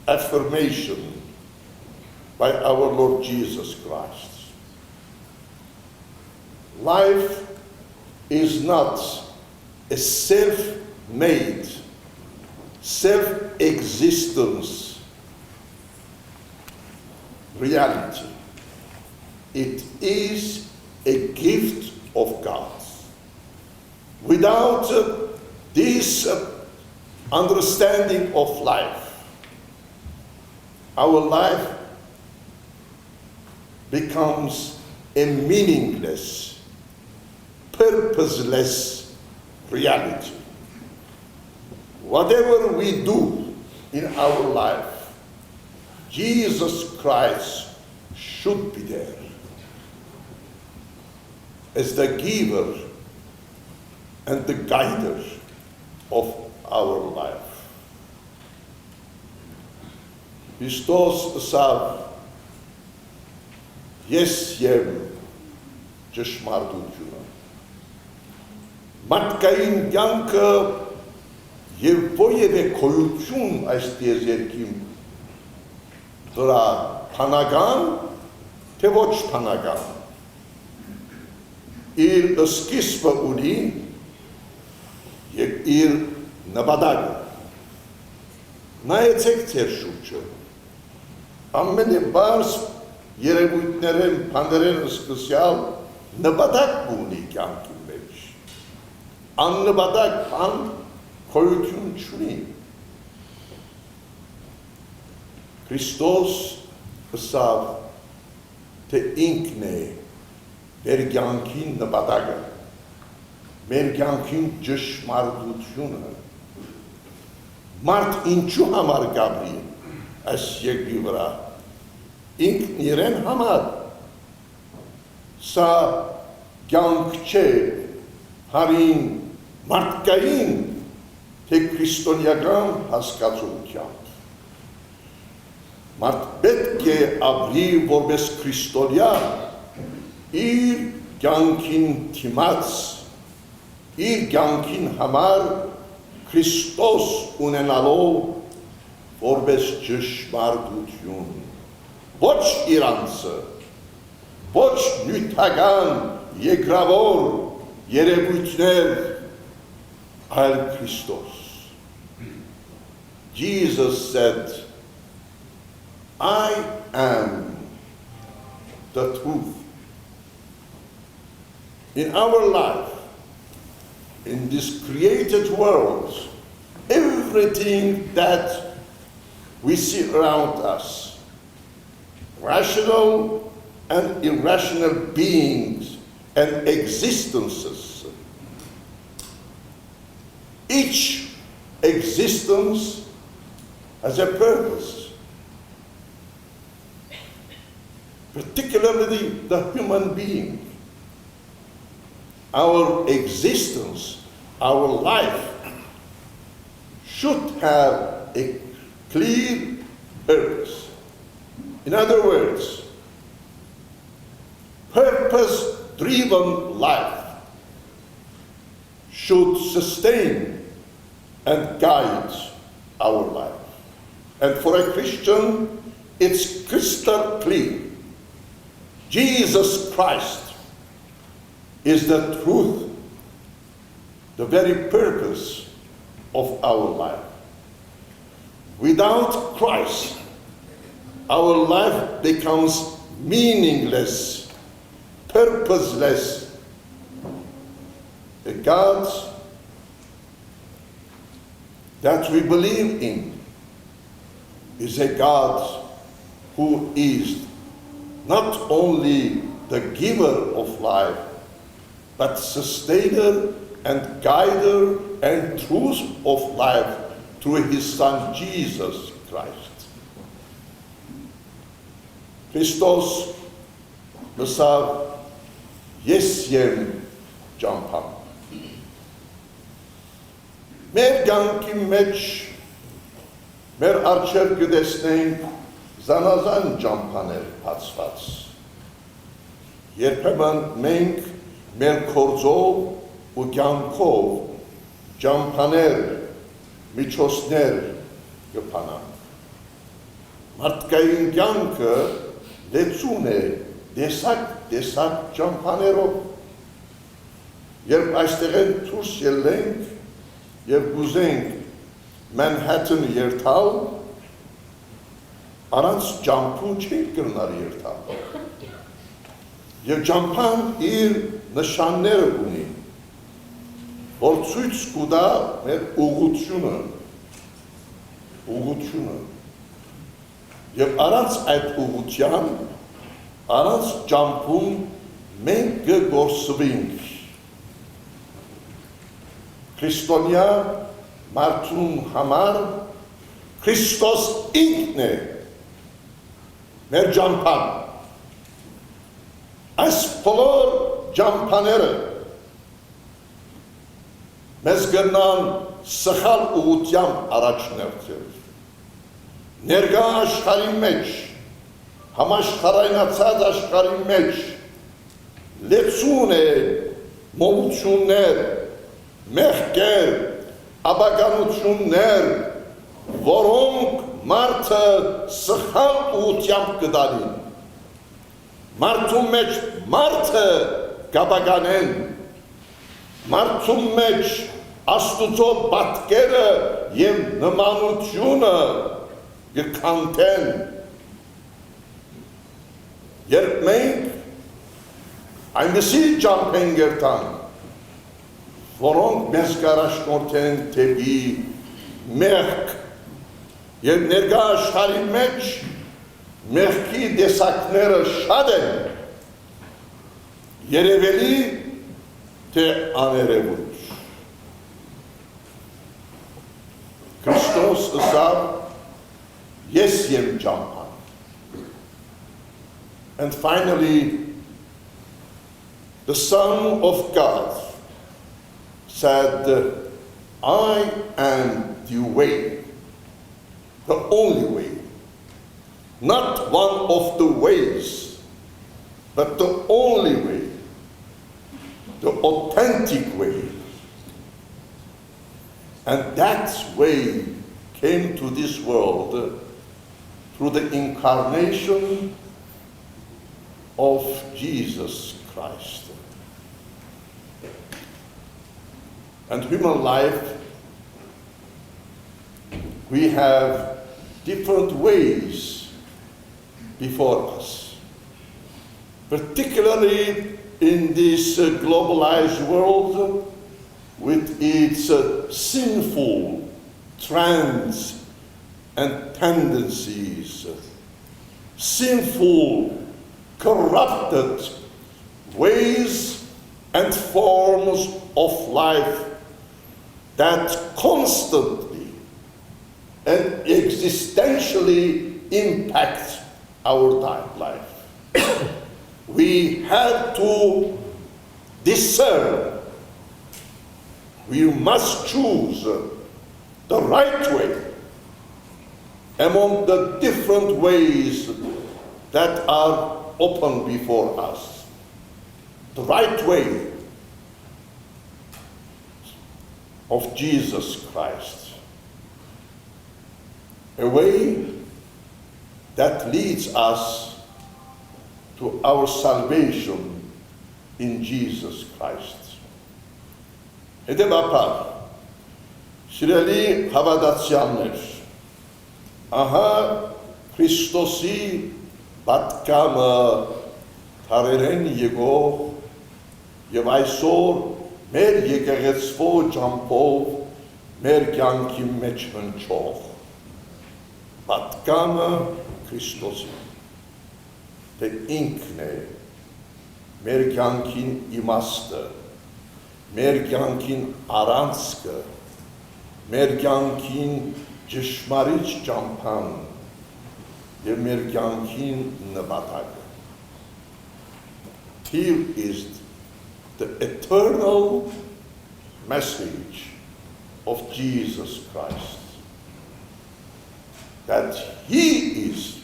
affirmation by our Lord Jesus Christ. Life is not a self-made, self-existence reality. It is a gift of God. Without this understanding of life, our life becomes a meaningless, purposeless reality. Whatever we do in our life, Jesus Christ should be there as the giver and the guider of our life. Χριστός ասավ, ես եմ ճշմարտությունը։ Մարդկային կյանքը եւ ովևէ քոյություն այս տիեզերքին դրա փանական թե ոչ փանական իր սկիզբը ունի եւ իր նպատակը։ Նայեցեք ձեր շուրջը, ամենաբարձ երևույթներեն, բաներեն սկսյալ նպատակ ունի կյանքի մեջ, աննպատակ բան քոյություն չունի։ Քրիստոս ասավ, թե ինքն է մեր կյանքի նպատակը, մեր կյանքի ճշմարտությունը։ Մարդ ինչու համար գաբրի այս երկրի վրա, ինքն իրեն համար, սա կյանք չէ, հարին մարդկային, թե քրիստոնեական հասկացությամբ։ Մարդ պետք է ապրի որպես քրիստոնյա, իր կյանքին դիմաց, իր կյանքին համար Քրիստոս ունենալով որպես ճշմարտություն, ոչ իրանցը, ոչ նյութական երկրավոր երևույթներ, այլ Քրիստոս։ Jesus said, I am the truth. In our life, in this created world, everything that we see around us, rational and irrational beings and existences, each existence has a purpose, particularly the human being. Our existence, our life should have a clear purpose. In other words, purpose-driven life should sustain and guide our life. And for a Christian, it's crystal clear. Jesus Christ is the truth, the very purpose of our life. Without Christ, our life becomes meaningless, purposeless. The God that we believe in is a God who is not only the giver of life, but sustainer and guider and truth of life through his Son Jesus Christ. Christos ասավ, ես եմ ճամփան։ Մեր կյանքի մեջ մեր առջև կտեսնենք զանազան ճամփաներ բացված։ Երբեմն մենք մեր կորձով ու կյանքով ճամփաներ, միջոցներ կփանանք։ Մարդկային կյանքը լեցուն է տեսակ ճամփաներով։ Երբ այստեղ դուրս ելենք եւ գուզենք Manhattan երթալ, առանց ճամփու չենք կրնար երթալ։ Եվ ճամփան իր նշանները ունի, որ ցույց կտա մեր ուղղությունը։ Եվ առանց այդ ուղղության, առանց ճամփուն մենք կգործվենք։ Քրիստոնյա մարդուն համար Քրիստոս ինքն է մեր ճամփան։ Այս բոլոր ճամփաները մեզ գնան սխալ ուղղությամբ առաջներցել։ Ներկա աշխարհի մեջ, համաշխարհայնացած աշխարհի մեջ լեցուն է մոլություններ, մեղքեր, աբականություններ, որոնք մարդը սխալ ուղղությամբ կդալին։ Մարդու մեջ մարդը կաբականեն, մարդու մեջ Աստուծո պատկերը եւ նմանությունը կքանթեն։ Երբ մենք այնպիսի ճամփեն գերտանք, որոնք մեզ կառաջնորդեն դեպի մեղք, եւ ներկա աշխարհի մեջ մեղքի տեսակները շատ են, երևելի թե աներևույթ։ Քրիստոս ասավ, ես եմ ճամփան։ And finally, the Son of God said, I am the way, the only way, not one of the ways, but the only way, the authentic way. And that way came to this world through the incarnation of Jesus Christ. And human life, we have different ways before us. Particularly in this globalized world with its sinful trends and tendencies, sinful, corrupted ways and forms of life that constantly and existentially impact our life. We have to discern. We must choose the right way among the different ways that are open before us. The right way of Jesus Christ. A way that leads us to our salvation in Jesus Christ. Հետևաբար, սիրելի հավատացյալներ, ահա Քրիստոսի պատկամը թարերեն եկող եւ այսօր մեր եկեղեցվո ճամփով մեր կյանքի մեջ հնչող պատկամը Քրիստոսի, թե ինքն է մեր կյանքին իմաստը, մեր կյանքին առանցքը, մեր կյանքին ճշմարիտ ճամփան եւ մեր կյանքին նպատակը. Here is the eternal message of Jesus Christ, that He is,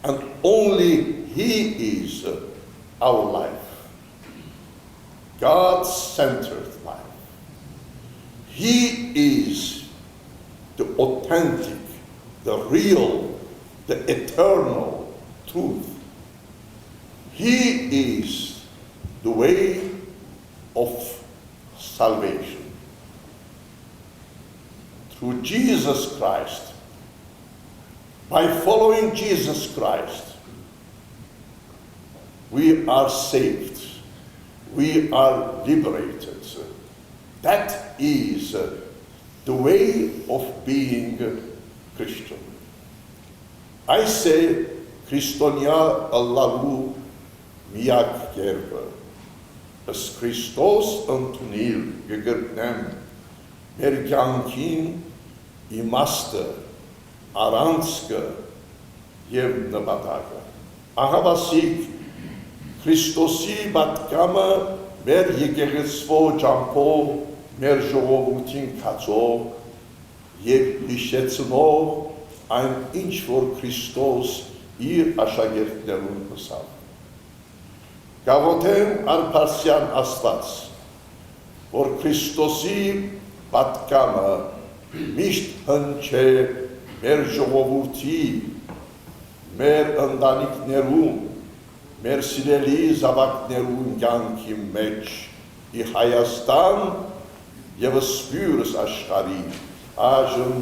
and only He is, our life. God-centered life. He is the authentic the real, the eternal truth. He is the way of salvation. Through Jesus Christ, by following Jesus Christ, we are saved, we are liberated. That is the way of being Christian. I say Christonia Allahu միակ կերպը, ըստ Քրիստոս ընդունիլ կգտնեմ մեր կյանքին իմաստը, առանցքը և նպատակը։ Ահավասիկ Քրիստոսի պատկամը մեր եկեղեցվո ճամփով, մեր ժողովրդին կացող և հիշեցնող այն ինչ որ Քրիստոս իր աշակերտներուն հսավ։ Գաղութեմ արփարսյան Աստված, որ Քրիստոսի պատկամը միշտ հնչե մեր ժողովրդի, մեր ընտանիքներում, մեր սիրելի զավակներուն կյանքի մեջ, ի Հայաստան և սպյուրս աշխարհի, այժմ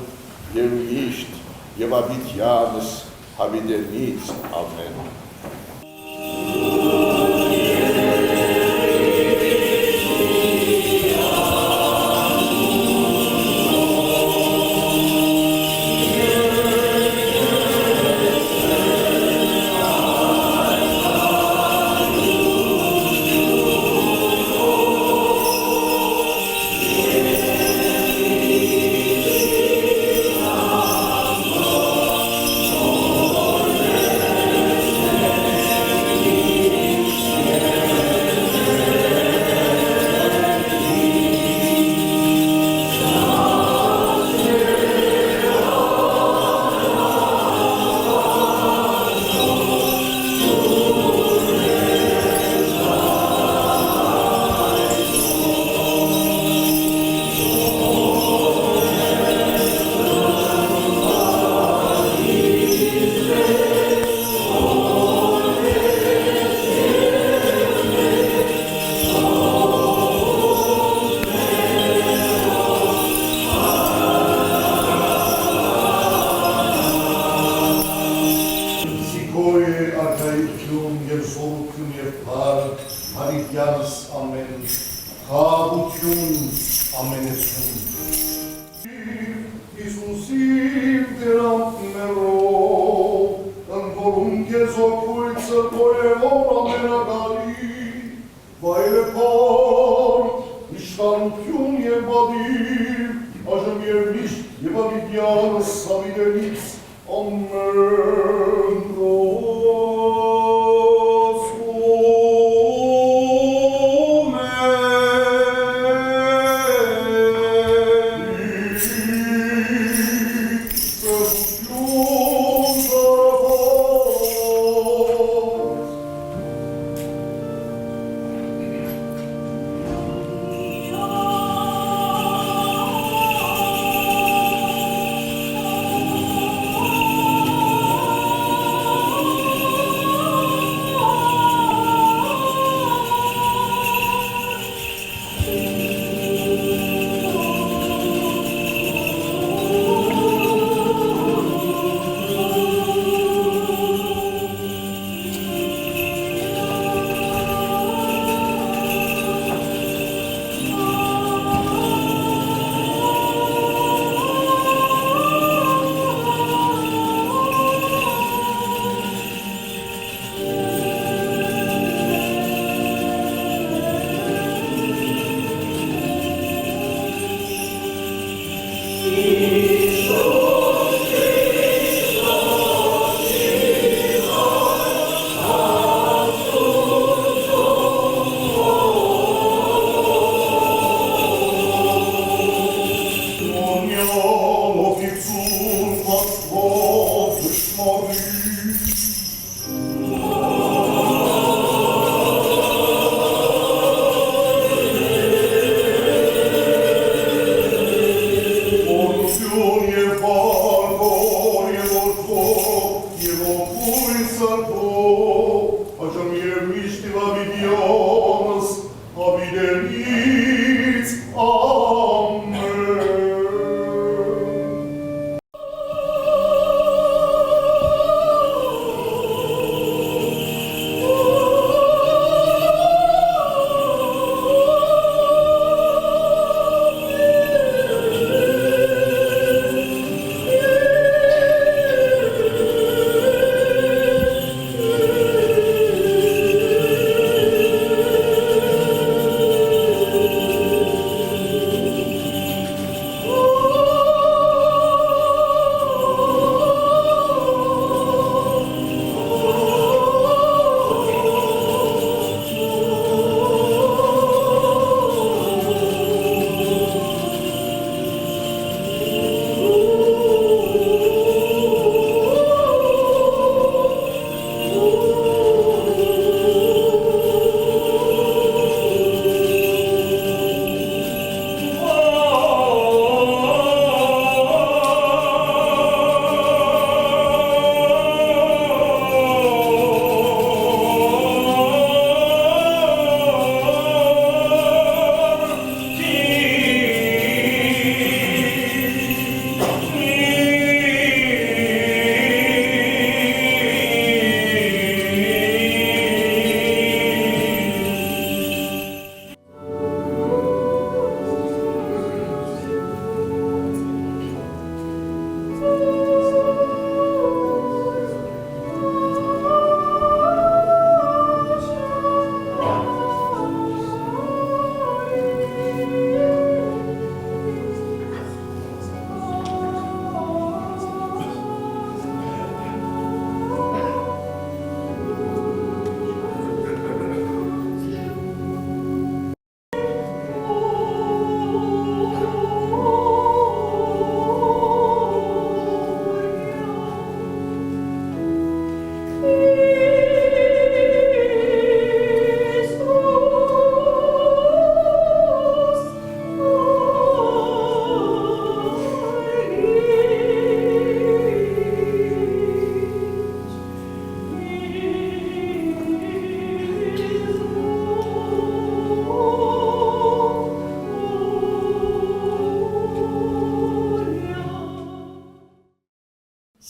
և միշտ և աբիթյանս հավիտենից ամեն։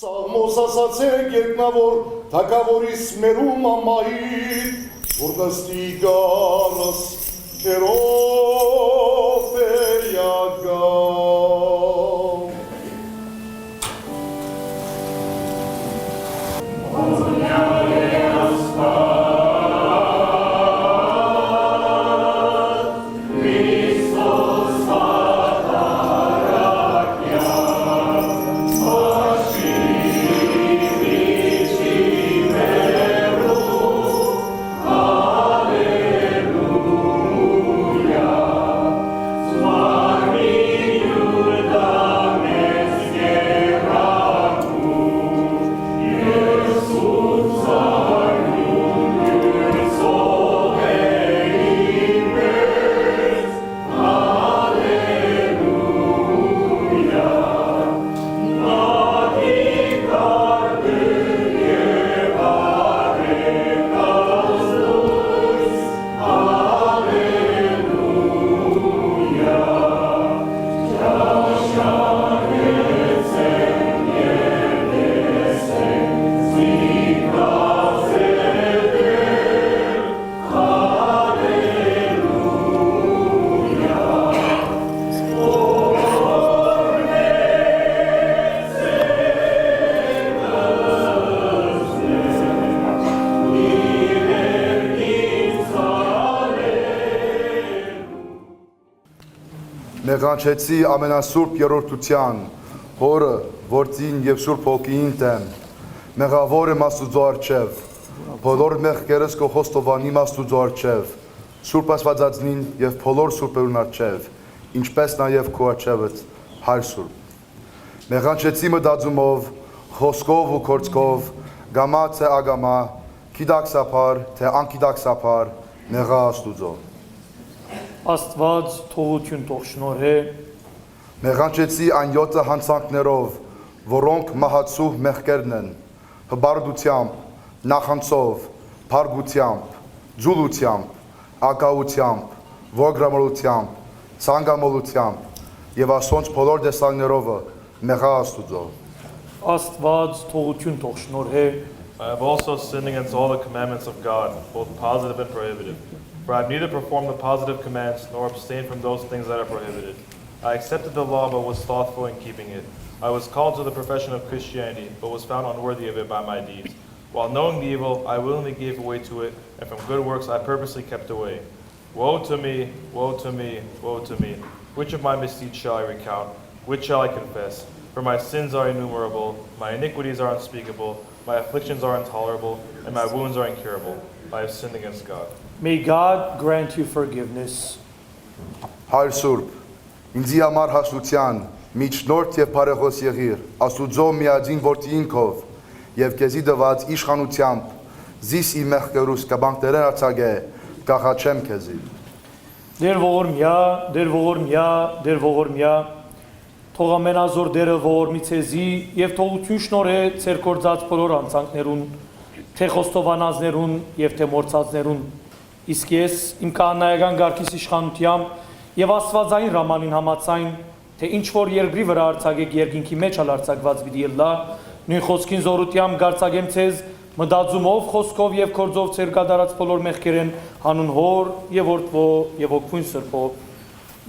Սաղմոս ասացեք երկնավոր թակավորիս մերում ամայի, որ նստի գարս կերով էրյագավ։ Մեղանչեցի ամենասուրբ երրորդության, հորը, որդին և սուրբ հոգիին դեմ, մեղավոր եմ Աստուծո առջև, բոլոր մեղքերս քո խոստովանիմ Աստուծո առջև, սուրբ Աստվածածնին և բոլոր սուրբերուն առջև, ինչպես նաև քո առջևդ հայր սուրբ։ Մեղանչեցի մտածումով, խոսքով ու գործքով, գամա թե ագամա, գիտակցաբար թե անգիտակցաբար, մեղա Աստուծո։ Աստված թողություն թող շնորհե, Մեղանչեցի այն 7 հանցանքներով, որոնք մահացու մեղքերն են, հբարդությամբ, նախանցով, փարգությամբ, ձուլությամբ, ակաությամբ, ոգրամոլությամբ, ցանգամոլությամբ եւ ասոնց բոլոր տեսակներովը մեղա Աստուծո։ Աստված թողություն թող շնորհե, I have also sinned against all the commandments of God, both positive and prohibitive. For I have neither performed the positive commands nor abstained from those things that are prohibited. I accepted the law but was slothful in keeping it. I was called to the profession of Christianity but was found unworthy of it by my deeds. While knowing the evil, I willingly gave way to it, and from good works I purposely kept away. Woe to me, woe to me, woe to me. Which of my misdeeds shall I recount? Which shall I confess? For my sins are innumerable, my iniquities are unspeakable, my afflictions are intolerable, and my wounds are incurable. I have sinned against God. May God grant you forgiveness. Հայր Սուրբ, ինձի համար հաշտության, միջնորդ եւ բարեխոս եղիր, Աստուծո միածին որդին քով եւ քեզի դված իշխանությամբ, զիս ի մեղքերուս կբանքներեն արձագե, կախաչեմ քեզի։ Դեր ողորմյա, դեր ողորմյա, դեր ողորմյա, թող ամենազոր դերը ողորմի ցեզի եւ թողություն շնորհե ցեր կործած բոլոր անցանքներուն, թե խոստովանածներուն եւ թե մորցածներուն։ Իսկ ես իմ կանայական ղարքիս իշխանությամբ եւ Աստվածային ռամանին համացայն, թե ինչ որ երկրի վրա արձակեք երկինքի մեջ ալարցակված պիտի ելա, նույն խոսքին զորությամբ գարցակեմ ցեզ, մտածումով, խոսքով եւ կործով ցեր կատարած բոլոր մեղքերեն հանուն հոր եւ որդվո եւ օգուն սրբով։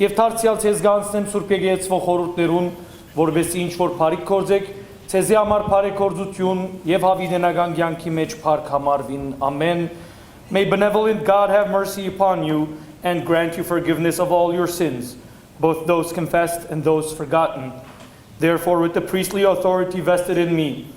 Եվ դարձյալ ցեզ գանցնեմ Սուրբ Եկեղեցվո խորհուրդներուն, որովհետեւ ինչ որ բարիք կորձեք, ցեզի համար բարեգործություն եւ հավիտենական կյանքի մեջ փառք համարվին։ Amen. May benevolent God have mercy upon you and grant you forgiveness of all your sins, both those confessed and those forgotten. Therefore, with the priestly authority vested in me,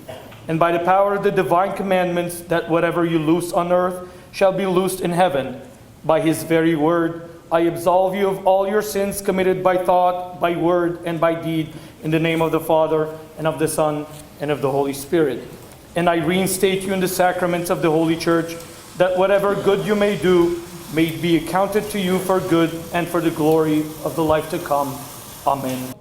and by the power of the divine commandments, that whatever you loose on earth shall be loosed in heaven, by his very word, I absolve you of all your sins committed by thought, by word, and by deed, in the name of the Father, and of the Son, and of the Holy Spirit. And I reinstate you in the sacraments of the Holy Church, that whatever good you may do may be accounted to you for good and for the glory of the life to come. Amen.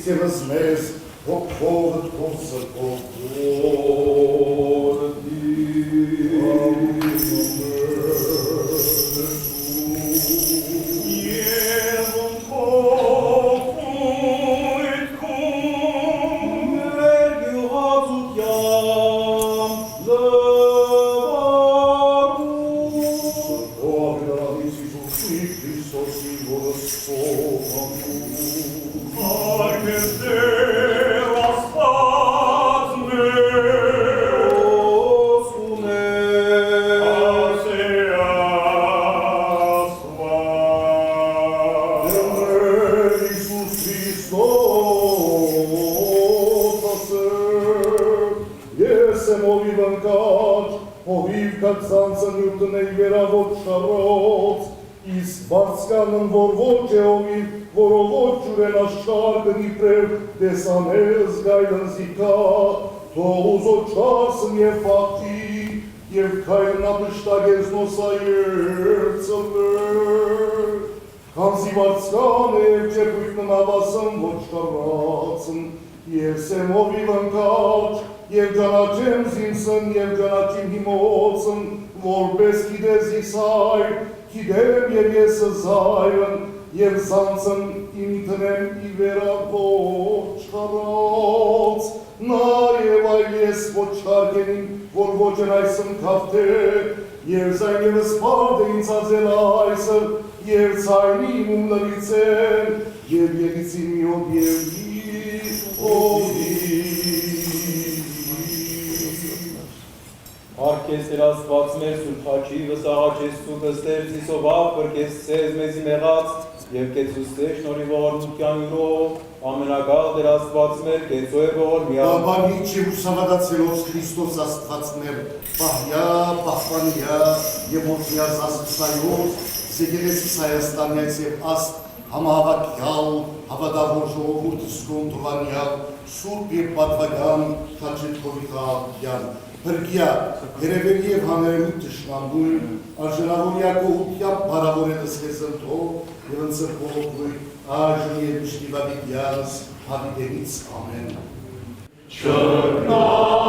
Աստծից ևս մեզ, հոգով թող սրբով Բարձկանն որ ոչ է ովիվ, որով ոչ ջուրեն աշխար կնիպրև, դեսանել զգայլն զիկա, թող ուզոտ չարսն և պաղթի, և կայլն ապշտագերս նոսայեր ծլվեր, քանզի բարձկան է և չեպույքն ավասն ոչ կարացն, և սեմովիվ ընկաչ, և ճանաչեմ զինսն, և ճանաչիմ հիմոցն, որպես գիտես իսայր, Գիտեմ և եսը զայրն, և զանցն իմ տնեմ ի վերավոր չխարած, նաև այլ ես ոչ չարկենին, որ ոչ են այսն կավթե, և զայն ևս պարդ է ինձ ածել այսր, և ցայնի իմում լրիցեն, և ելիցի միոտ և Արկես Տեր Աստված մեր Սուրբ Խաչի վսաղաչես սուտստեր ծիսովավ պրկես ցեզ մեզի մեղած և կեցուստեր շնորհի ողորմության յուրով ամենակալ Տեր Աստված մեր կեցո է ողորմյան Բաբանիչ և ուսավադացելով Քրիստոս Աստված մեր պահյա, պահպանյա և որդյազ Աստծայով Զեկեղեցիս Հայաստանյաց և աստ համահավաքյալ հավատավոր ժողովուրդը սկոնտրվանյալ Սուրբ և պատվական Խաչեթովի խաղաղյան Հրգյա, երևելի և հաներելու թշնամբույն, արժանավորյակողությամբ բարավոր է դսկես ընթով և ընցրկողովույն, այժմ և մշտիվադիդյանս հավիդենից ամեն։ Չրնա